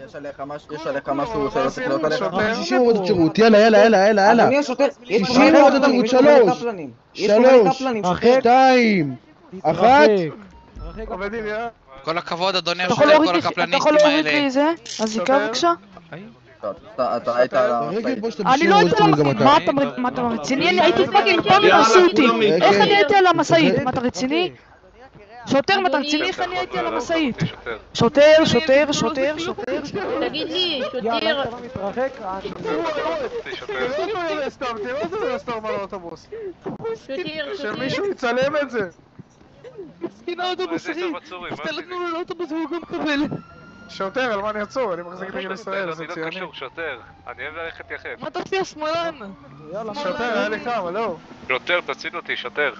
יש עליך משהו שרוצה לקנות עליך? 60 עבודות שירות, יאללה, יאללה, יאללה, יאללה. אדוני השוטר, יש 60 עבודות שירות, 3, יש פה מלא 3, קפלנים. 2, 1. עובדים, יא. כל הכבוד, אדוני השוטר, כל הקפלניסטים האלה. אתה יכול להוריד לי זה? הזיקה בבקשה? אתה היית על אני לא הייתי על המשאית, מה אתה רציני? אני הייתי פאקינג פעם עשו אותי. איך אני הייתי על המשאית? מה אתה רציני? שוטר, מה אתה רציני? איך אני הייתי על המשאית? שוטר. תגיד לי, שוטר. שמישהו יצלם את זה. מסכין האוטובוס, אחי. נתנו לו לאוטובוס והוא גם מקבל. שוטר, על מה אני עצור? אני מחזיק דגל ישראל, זה ציוני. שוטר, אני אוהב ללכת יחף. מה אתה עושה, שמאלן? שוטר, היה לי כמה, לא. שוטר, תציל אותי, שוטר.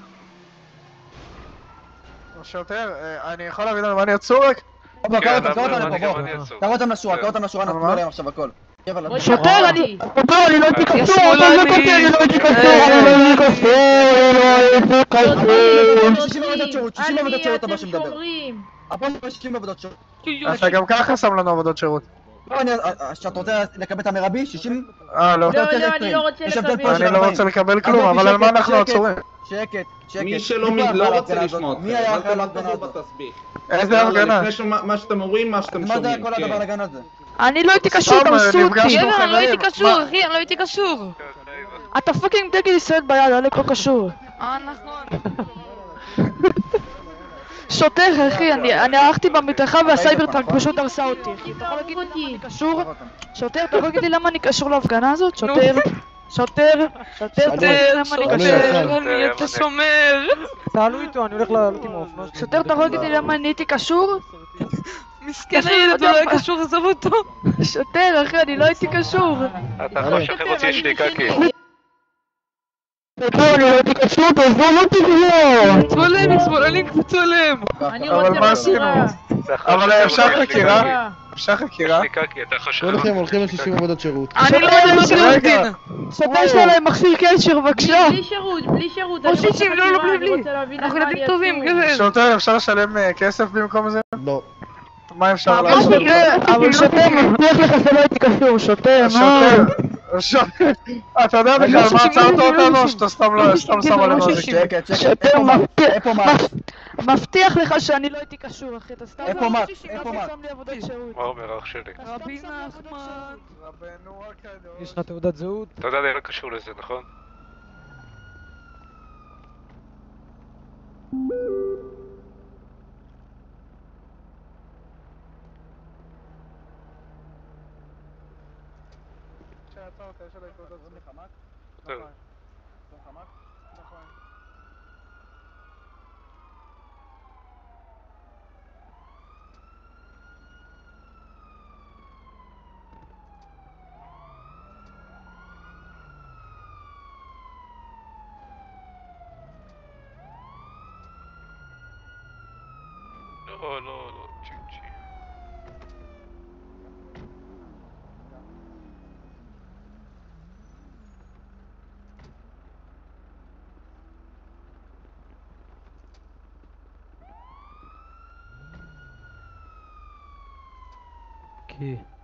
שוטר, אני יכול להבין על מה אני עצור רק? קרא אותם לשורה, אנחנו עליהם עכשיו הכל. שוטר, אני לא הייתי קשור, אתה גם ככה שם לנו עבודות שירות. שאתה רוצה לקבל את המרבי? 60? לא. לא, אני לא רוצה לקבל. אני לא רוצה לקבל כלום, אבל על מה אנחנו עצורים? שקט. מי שלא רוצה לשמוע אתכם, אל תנגחו בתסביך. איזה הפגנה? לפני מה שאתם אומרים, מה שאתם מה זה שומעים, כל הדבר כן. הגן הזה? אני לא הייתי קשור, דרסו אותי. נפגשנו אני לא הייתי חברים. קשור, אחי, אני לא הייתי קשור. אתה פאקינג דגל ישראל ביד, אני לא קשור. נכון. שוטר, אחי, אני הלכתי במדרכה והסייברטרק פשוט דרסה אותי. אתה יכול להגיד לי למה אני קשור? שוטר, אתה יכול להגיד לי למה אני קשור להפגנה הזאת? שוטר, למה אני קשור? אני אתה שומר. תעלו איתו, אני הולך לעלות עם האופנוע. שוטר, אתה יכול להגיד לי למה אני הייתי קשור? מסכן הילד, הוא לא היה קשור, עזוב אותו. שוטר, אחי, אני לא הייתי קשור. אתה יכול לשחרר אותי, יש לי קקי. אני לא הייתי קשור, תעזוב אותי כבר. שמאלנים קפצו עליהם. אבל מה עשינו? אבל אפשר חקירה? אפשר חקירה? יש לי קקי, אתה יכול לשחרר. כולכם הולכים ל-60 עבודות שירות. אני לא יודע מה עורך דין. שוטר שלו להם מכשיר קשר, בבקשה. בלי שירות. או 60, לא, בלי. אנחנו ילדים טובים, כזה. שוטר, אפשר לשלם כסף במקום זה? לא. מה אפשר לעשות? אבל שוטר מבטיח לך שלא הייתי קשור, שוטר, מה? אתה יודע בכלל מה עצרת אותנו או שאתה סתם שם עלינו על זה? שקט. שוטר איפה מאט? מבטיח לך שאני לא הייתי קשור, אחי, אתה סתם איפה מאט? שם לי עבודת שירות. מה אומר אח שלי? רבי נחמן. רבנו הקדוש. יש לך תעודת זהות? אתה יודע, אני לא קשור לזה, נכון? טוב. לא, צ'י. כן.